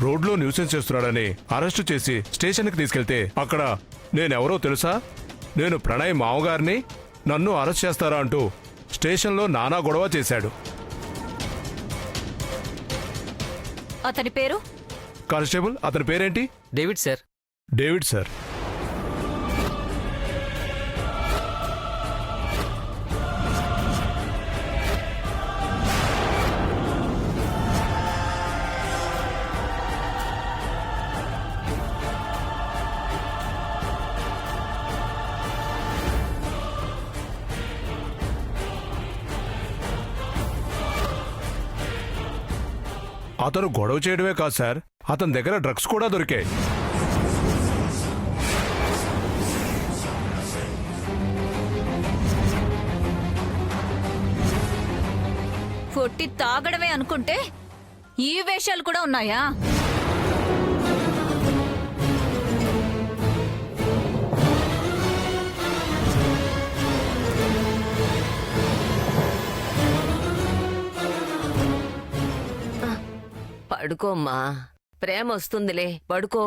రోడ్లో న్యూసెన్స్ చేస్తున్నాడని అరెస్టు చేసి స్టేషన్కి తీసుకెళ్తే అక్కడ నేనెవరో తెలుసా? నేను ప్రణయ్ మావగారిని, నన్ను అరెస్ట్ చేస్తారా అంటూ స్టేషన్లో నానా గొడవ చేశాడు. అతని పేరు? కానిస్టేబుల్, అతని పేరేంటి? David sir. David sir. అతను గొడవ చేయడమే కాదు సార్, అతని దగ్గర డ్రగ్స్ కూడా దొరికాయి. కొట్టి తాగడమే అనుకుంటే ఈ వేషాలు కూడా ఉన్నాయా? పడుకోమ్మా, ప్రేమ వస్తుందిలే, పడుకో.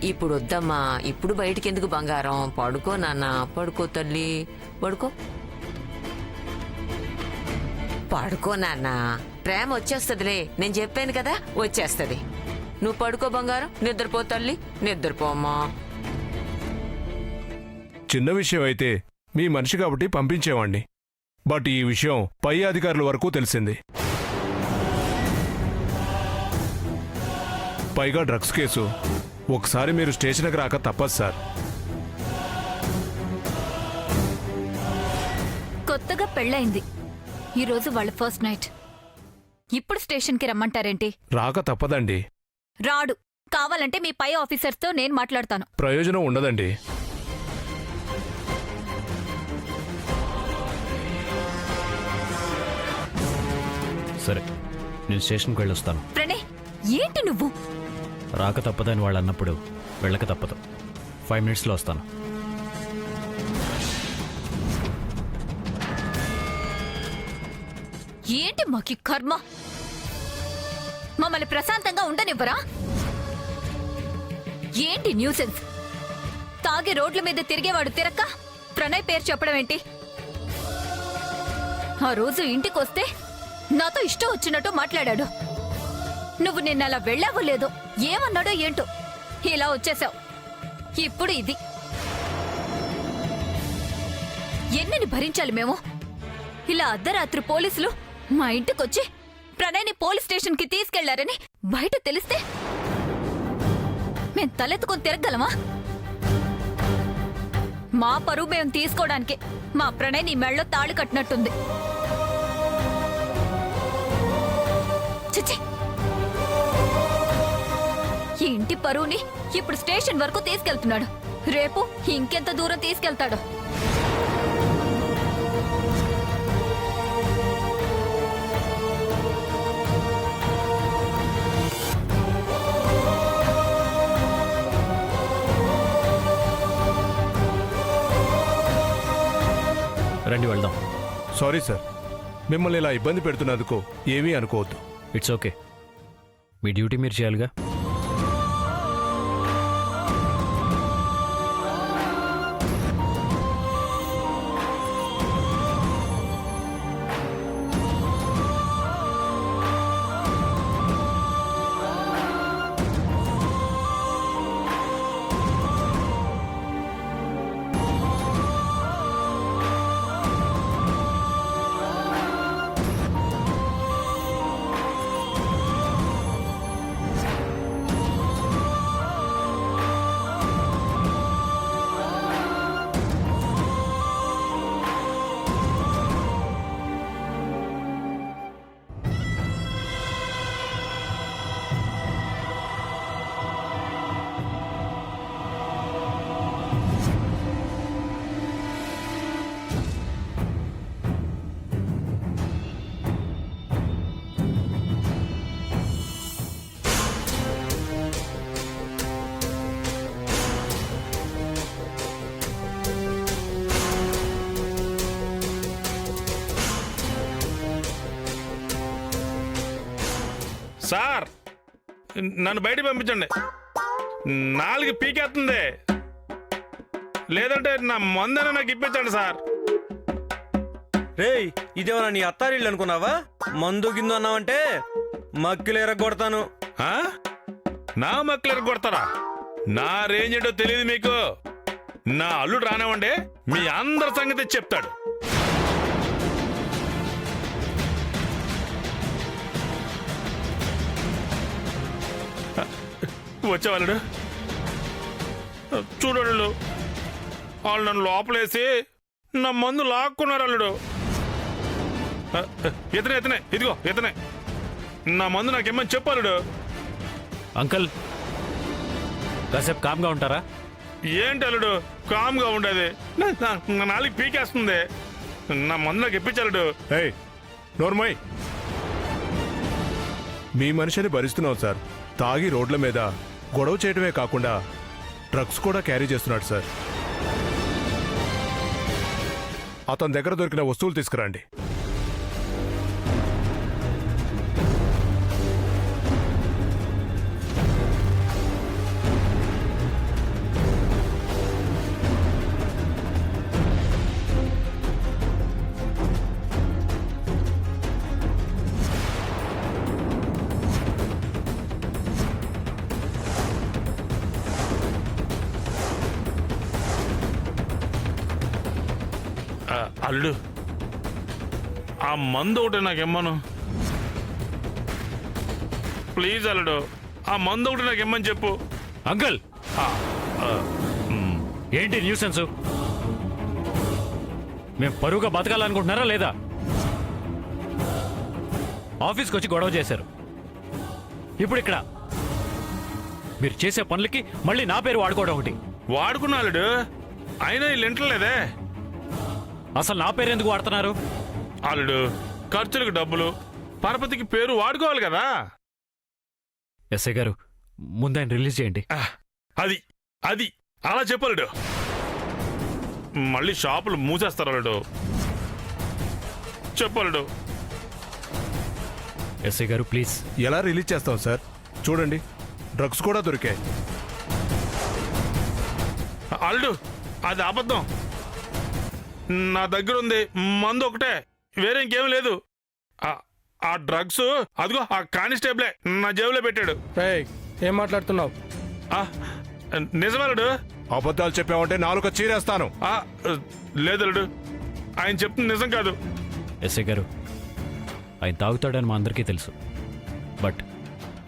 ఇప్పుడు వద్దమ్మా, ఇప్పుడు బయటికెందుకు బంగారం? పడుకో నాన్న, పడుకో తల్లి, పడుకో. పడుకో నాన్న, ప్రేమ వచ్చేస్తదిలే, నేను చెప్పాను కదా, వచ్చేస్తది. నువ్వు పడుకో బంగారం, నిద్రపో తల్లి, నిద్రపోమ్మా. చిన్న విషయం అయితే మీ మనిషి కాబట్టి పంపించేవాణ్ణి. బట్ ఈ విషయం పై అధికారుల వరకు తెలిసింది. పైగా డ్రగ్స్ కేసు. ఒకసారి మీరు స్టేషన్కి రాక తప్పదు సార్. కొత్తగా పెళ్ళయింది, ఈరోజు వాళ్ళ ఫస్ట్ నైట్. ఇప్పుడు స్టేషన్కి రమ్మంటారేంటి? రాక తప్పదండి. రాడు. కావాలంటే మీ పై ఆఫీసర్స్తో నేను మాట్లాడతాను. ప్రయోజనం ఉండదండి. సరే, నేను స్టేషన్కి వెళ్ళొస్తాను. ప్రణయ్, ఏంటి నువ్వు? రాక తప్పదని వాళ్ళు అన్నప్పుడు వెళ్ళక తప్పదు. 5 minutesలో వస్తాను. ఏంటి మాకి కర్మ? మమ్మల్ని ప్రశాంతంగా ఉండనివ్వరా? ఏంటి న్యూసెన్స్? తాగి రోడ్ల మీద తిరిగేవాడు తిరక్క ప్రణయ్ పేరు చెప్పడం ఏంటి? ఆ రోజు ఇంటికొస్తే నాతో ఇష్టం వచ్చినట్టు మాట్లాడాడు. నువ్వు నిన్న అలా వెళ్ళావో లేదో, ఏమన్నాడో ఏంటో, ఇలా వచ్చేసావు. ఇప్పుడు ఇది ఎన్నని భరించాలి మేము? ఇలా అర్ధరాత్రి పోలీసులు మా ఇంటికొచ్చి ప్రణయ్ని పోలీస్ స్టేషన్కి తీసుకెళ్లారని బయట తెలిస్తే మేం తలెత్తుకొని తిరగలమా? మా పరువు మేము తీసుకోవడానికి మా ప్రణయ్ నీ మెళ్ళో తాళి కట్టినట్టుంది. చిచ్చి, ఈ ఇంటి పరువుని ఇప్పుడు స్టేషన్ వరకు తీసుకెళ్తున్నాడు. రేపు ఇంకెంత దూరం తీసుకెళ్తాడు? రండి వెళ్దాం. సారీ సార్, మిమ్మల్ని ఇలా ఇబ్బంది పెడుతున్నందుకు ఏమీ అనుకోవద్దు. It's okay. మీ డ్యూటీ మీరు చేయాలిగా. సార్, నన్ను బయట పంపించండి. నాలుగు పీకేస్తుంది. లేదంటే నా మందన నాకు ఇప్పించండి సార్. రేయ్, ఇదేమన్నా నీ అత్తారిల్లు అనుకున్నావా? మందు గిందు అన్నావంటే మక్కిలు ఎరగొడతాను. ఆ? నా మక్కలకి కొడతారా? నా రేంజ్ ఏంటో తెలియదు మీకు. నా అల్లుడు రానివ్వండి, మీ అందరి సంగతి చెప్తాడు. వచ్చేవాళ్ళు చూడడు, వాళ్ళు నన్ను లోపలేసి నా మందు లాక్కున్నారు. అల్లుడు ఇతనే ఇదిగో ఇతనే నా మందు నాకేమని చెప్పాలుడు. అంకుల్ కాసేపు కామ్గా ఉంటారా? ఏంటి అల్లుడు కామ్గా ఉండేది? నా నాలుగు పీకేస్తుంది. నా మందు నాకు ఇప్పించాలడు. ఏయ్ నోర్మయ్, మీ మనిషిని భరిస్తున్నాం సార్. తాగి రోడ్ల మీద గొడవ చేయడమే కాకుండా డ్రగ్స్ కూడా క్యారీ చేస్తున్నాడు సార్. అతని దగ్గర దొరికిన వస్తువులు తీసుకురండి. అల్లుడు ఆ మందు ఒకటి నాకేమ్మను ప్లీజ్. అల్లుడు ఆ మందు ఒకటి నాకేమ్మని చెప్పు. అంకుల్ ఏంటి న్యూసెన్స్? మేము పరువుగా బతకాలనుకుంటున్నారా లేదా? ఆఫీస్కి వచ్చి గొడవ చేశారు. ఇప్పుడు ఇక్కడ మీరు చేసే పనులకి మళ్ళీ నా పేరు వాడుకోవడం ఒకటి. వాడుకున్నా అల్లుడు, అయినా వీళ్ళు వింటలేదే. అసలు నా పేరు ఎందుకు వాడుతున్నారు? అల్లుడు ఖర్చులకు డబ్బులు, పరపతికి పేరు వాడుకోవాలి కదా. ఎస్ఐ గారు ముందు ఆయన రిలీజ్ చేయండి. అది అది అలా చెప్పలుడు. మళ్ళీ షాపులు మూసేస్తారు అల్లుడు. చెప్పలుడు. ఎస్ఐ గారు ప్లీజ్. ఎలా రిలీజ్ చేస్తాం సార్? చూడండి, డ్రగ్స్ కూడా దొరికాయి. అల్లుడు అది అబద్ధం. నా దగ్గర ఉంది మందు ఒకటే, వేరే ఇంకేం లేదు. ఆ డ్రగ్స్ అదిగో ఆ కానిస్టేబులే నా జేబులో పెట్టాడు. ఏం మాట్లాడుతున్నావు? నిజమేలుడు. అబద్ధాలు చెప్పామంటే నాలుక చీరేస్తాను. లేదలుడు, ఆయన చెప్తుంది నిజం కాదు. ఎస్ఐ గారు ఆయన తాగుతాడని మా అందరికీ తెలుసు. బట్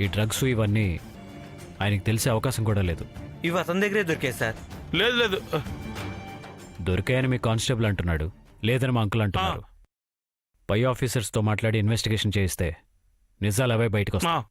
ఈ డ్రగ్స్ ఇవన్నీ ఆయనకి తెలిసే అవకాశం కూడా లేదు. ఇవి అతని దగ్గరే దొరికాయి సార్. లేదు లేదు, దొరికాయని మీ కానిస్టేబుల్ అంటున్నాడు, లేదని మా అంకుల్ అంటున్నారు. పై ఆఫీసర్స్తో మాట్లాడి ఇన్వెస్టిగేషన్ చేయిస్తే నిజాలు అవే బయటకు వస్తాయి.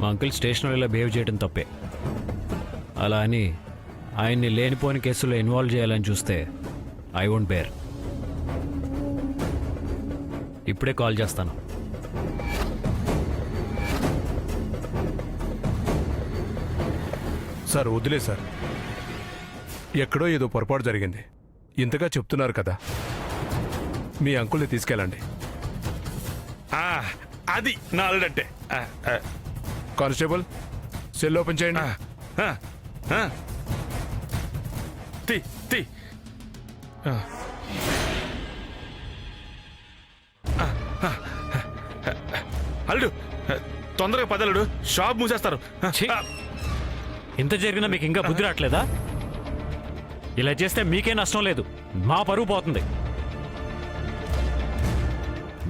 మా అంకుల్ స్టేషనరీలో బిహేవ్ చేయడం తప్పే. అలా అని ఆయన్ని లేనిపోని కేసుల్లో ఇన్వాల్వ్ చేయాలని చూస్తే ఐ వోంట్ బేర్. ఇప్పుడే కాల్ చేస్తాను. సార్ వదిలే సార్, ఎక్కడో ఏదో పొరపాటు జరిగింది. ఇంతగా చెప్తున్నారు కదా, మీ అంకుల్ని తీసుకెళ్ళండి. అది నా అల్లుడంటే. కానిస్టేబుల్ సెల్ ఓపెన్ చేయండి. తీ తీ. అల్లుడు తొందరగా పదలుడు, షాప్ మూసేస్తారు. ఛీ! ఇంత జరిగినా మీకు ఇంకా బుద్ధి రావట్లేదా? ఇలా చేస్తే మీకే నష్టం లేదు, మా పరువు పోతుంది.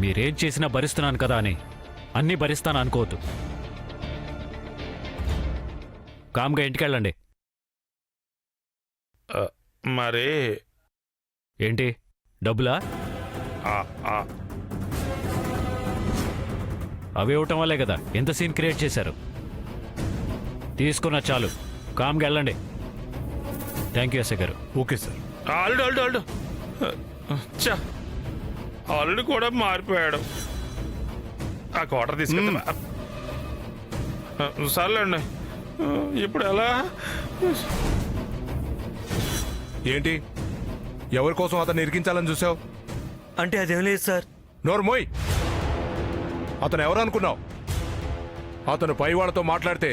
మీరేం చేసినా భరిస్తున్నాను కదా అని అన్నీ భరిస్తాను అనుకోవద్దు. కామ్గా ఇంటికెళ్ళండి. మరి ఏంటి డబ్బులా? అవి ఇవ్వటం వల్లే కదా ఎంత సీన్ క్రియేట్ చేశారు. తీసుకున్నా చాలు, కామ్గా వెళ్ళండి. థ్యాంక్ యూ ఎస్ఐ గారు. Okay sir. అల్లుడు అల్లుడు అల్లుడు చా, అల్లుడు కూడా మారిపోయాడు. ఆ క్వార్టర్ తీసుకెళ్తా. సర్లేండి, ఇప్పుడు ఎలా? ఏంటి, ఎవరి కోసం అతన్ని ఇరికించాలని చూసావు? అంటే అదేం లేదు సార్. నోర్మోయ్, అతను ఎవరు అనుకున్నావు? అతను పై వాళ్ళతో మాట్లాడితే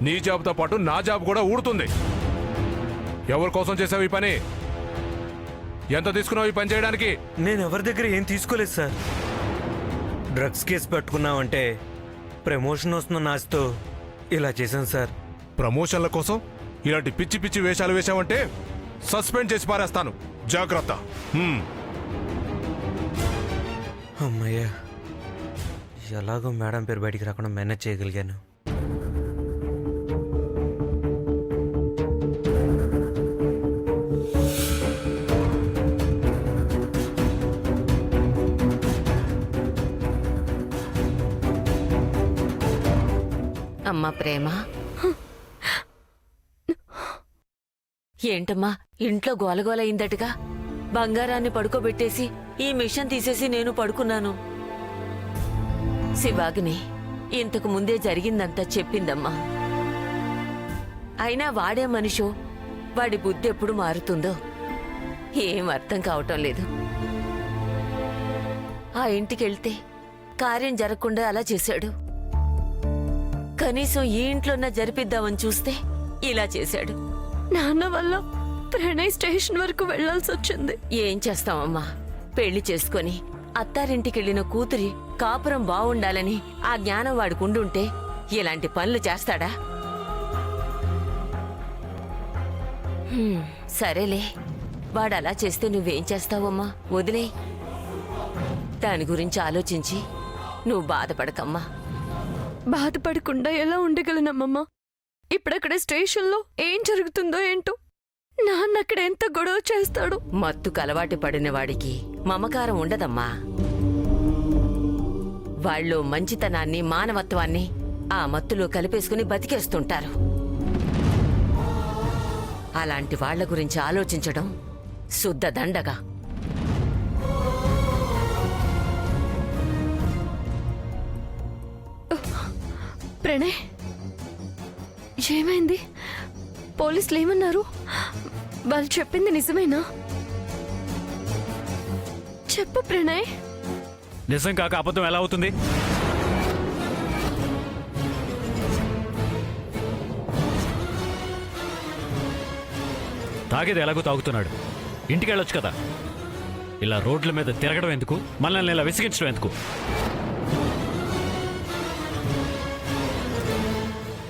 నీ జాబ్తో పాటు నా జాబ్ కూడా ఊడుతుంది. ఎవరి కోసం చేసావు ఈ పని? ఎంత తీసుకున్నావు ఈ పని చేయడానికి? నేను ఎవరి దగ్గర ఏం తీసుకోలేదు సార్. డ్రగ్స్ కేసు పెట్టుకున్నామంటే ప్రమోషన్ వస్తున్న ఆశతో ఇలా చేశాను సార్. ప్రమోషన్ల కోసం ఇలాంటి పిచ్చి పిచ్చి వేషాలు వేశావంటే సస్పెండ్ చేసి పారేస్తాను. జాగ్రత్త. అమ్మయ్యా, ఎలాగో మేడం పేరు బయటికి రాకుండా మేనేజ్ చేయగలిగాను. అమ్మా ప్రేమ, ఏంటమ్మా ఇంట్లో గోలగోల అయిందటగా? బంగారాన్ని పడుకోబెట్టేసి ఈ మిషన్ తీసేసి నేను పడుకున్నాను. శివాగిని ఇంతకు ముందే జరిగిందంతా చెప్పిందమ్మా. అయినా వాడే మనిషో, వాడి బుద్ధి ఎప్పుడు మారుతుందో ఏం అర్థం కావటం లేదు. ఆ ఇంటికెళ్తే కార్యం జరగకుండా అలా చేశాడు. కనీసం ఈ ఇంట్లోనే జరిపిద్దామని చూస్తే ఇలా చేశాడు. నాన్న వల్ల ప్రణయ్ స్టేషన్ వరకు వెళ్లాల్సి వచ్చింది. ఏం చేస్తామమ్మా, పెళ్లి చేసుకొని అత్తారింటికెళ్లిన కూతురి కాపురం బావుండాలని ఆ జ్ఞానం వాడుకుంటుంటే ఇలాంటి పనులు చేస్తాడా? సరేలే, వాడలా చేస్తే నువ్వేం చేస్తావమ్మా? వదిలే. దాని గురించి ఆలోచించి నువ్వు బాధపడకమ్మా. బాధపడకుండా ఎలా ఉండగలనమ్మమ్మా? ఇప్పుడక్కడ స్టేషన్లో ఏం జరుగుతుందో ఏంటో. నాన్న అక్కడ ఎంత గొడవ చేస్తాడు. మత్తుకు అలవాటు పడిన వాడికి మమకారం ఉండదమ్మా. వాళ్ళు మంచితనాన్ని, మానవత్వాన్ని ఆ మత్తులో కలిపేసుకుని బతికేస్తుంటారు. అలాంటి వాళ్ల గురించి ఆలోచించడం శుద్ధ దండగా. ప్రణయ్, ఏమైంది? పోలీసులు ఏమన్నారు? వాళ్ళు చెప్పింది నిజమేనా? చెప్పు ప్రణయ్. నిజం కాక అబద్ధం ఎలా అవుతుంది? తాగేది ఎలాగో తాగుతున్నాడు. ఇంటికి వెళ్ళొచ్చు కదా. ఇలా రోడ్ల మీద తిరగడం ఎందుకు? మనల్ని ఇలా విసిగించడం ఎందుకు?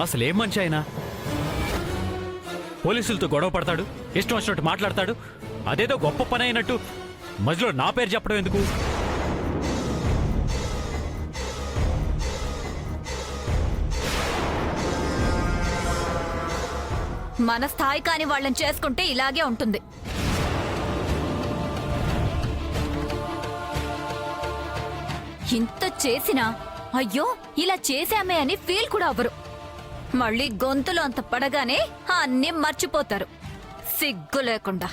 అసలు ఏం మంచి అయినా పోలీసులతో గొడవ పడతాడు, ఇష్టం వచ్చినట్టు మాట్లాడతాడు. అదేదో గొప్ప పని అయినట్టు మధ్యలో నా పేరు చెప్పడం ఎందుకు? మన స్థాయి కాని వాళ్ళని చేసుకుంటే ఇలాగే ఉంటుంది. ఇంత చేసినా అయ్యో ఇలా చేశామే అని ఫీల్ కూడా అవ్వరు. మళ్ళీ గొంతులో అంత పడగానే అన్నీ మర్చిపోతారు సిగ్గు లేకుండా.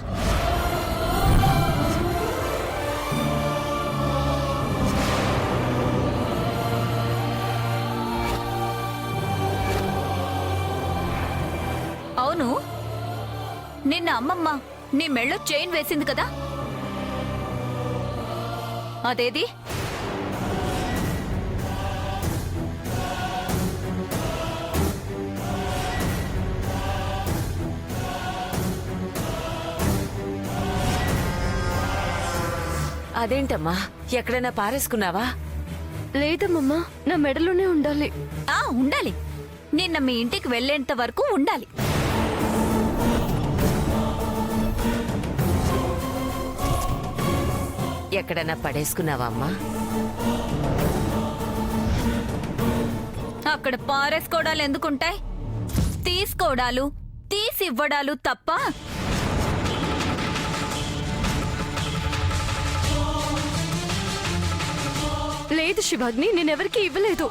అవును, నిన్న అమ్మమ్మ నీ మెళ్ళో చైన్ వేసింది కదా, అదేది? అదేంటమ్మా, ఎక్కడైనా పారేసుకున్నావా? లేదమ్మమ్మా, నా మెడలోనే ఉండాలి. ఉండాలి. నిన్న మీ ఇంటికి వెళ్ళేంత వరకు ఉండాలి. ఎక్కడైనా పడేసుకున్నావా అమ్మా? అక్కడ పారేసుకోవడాలు ఎందుకుంటాయి? తీసుకోవడాలు, తీసివ్వడాలు తప్ప. లేదు శివాగ్ని, నేనెవరికి ఇవ్వలేదు,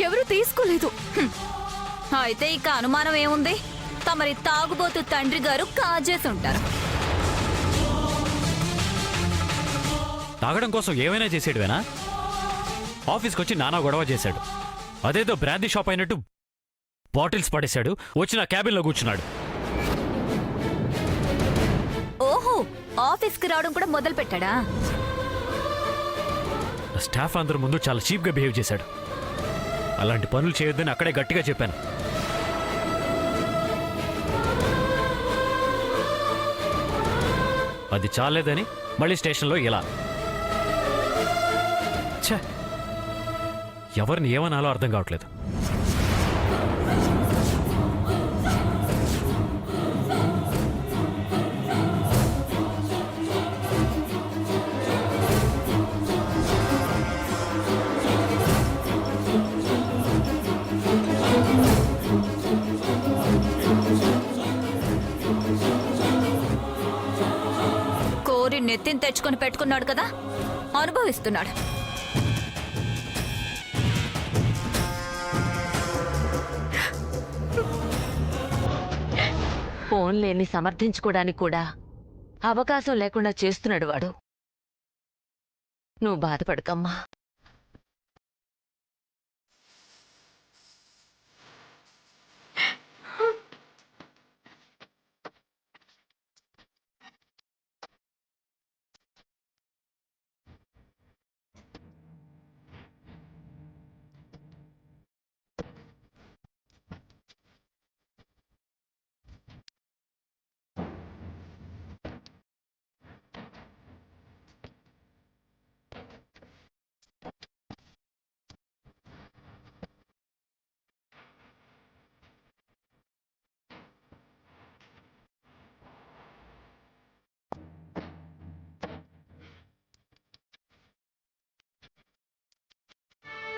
ఎవరు తీసుకోలేదు. అయితే ఇక అనుమానం ఏముంది? తమరి తాగుబోతు తండ్రి గారు కాజేసి ఉంటారు. తాగడం కోసం ఏమైనా చేసేడువేనా? ఆఫీస్కి వచ్చి నానా గొడవ చేశాడు. అదేదో బ్రాందీ షాప్ అయినట్టు బాటిల్స్ పడేశాడు. వచ్చి నా క్యాబిన్లో కూర్చున్నాడు. ఓహో, ఆఫీస్కి రావడం కూడా మొదలు పెట్టాడా? స్టాఫ్ అందరి ముందు చాలా చీప్గా బిహేవ్ చేశాడు. అలాంటి పనులు చేయొద్దని అక్కడే గట్టిగా చెప్పాను. అది చాలేదని మళ్ళీ స్టేషన్లో ఇలా. ఛే, ఎవరిని ఏమనాలో అర్థం కావట్లేదు. కోరి నెత్తిని తెచ్చుకొని పెట్టుకున్నాడు కదా, అనుభవిస్తున్నాడు. ఫోన్ లేని సమర్థించుకోవడానికి కూడా అవకాశం లేకుండా చేస్తున్నాడు వాడు. నువ్వు బాధపడకమ్మా.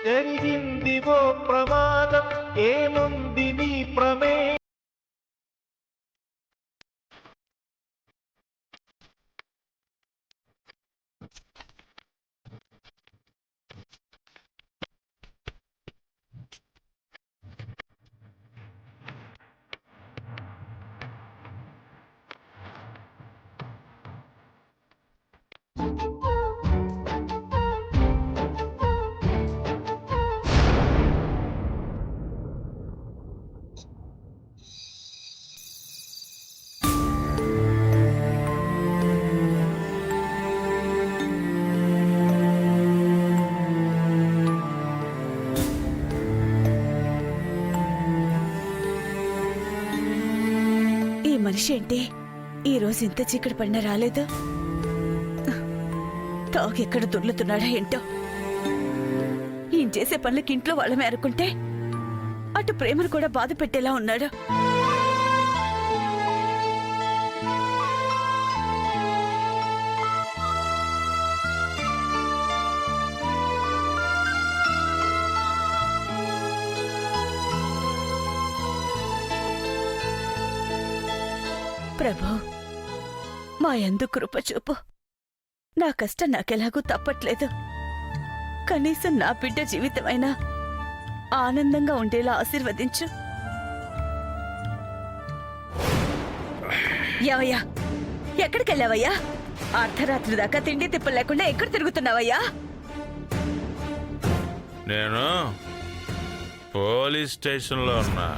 జరిగిందివో ప్రమాదం ఏముంది నీ ప్రమే మనిషి ఏంటి ఈ రోజు ఇంత చీకటి పడినా రాలేదు? తాగెక్కడ దొర్లుతున్నాడా ఏంటో. ఈయన చేసే పనులకి ఇంట్లో వాళ్ళమే అనుకుంటే అటు ప్రేమను కూడా బాధ పెట్టేలా ఉన్నాడు. ప్రభు, మా యందు కృప చూపు. నా కష్టం నాకెలాగూ తప్పట్లేదు. కనీసం నా బిడ్డ జీవితమైనా ఆనందంగా ఉండేలా ఆశీర్వదించు. ఏవయ్యా, ఎక్కడికెళ్ళావయ్యా? అర్ధరాత్రి దాకా తిండి తిప్పలు లేకుండా ఎక్కడ తిరుగుతున్నావయ్యా? నేను పోలీస్ స్టేషన్లో ఉన్నా.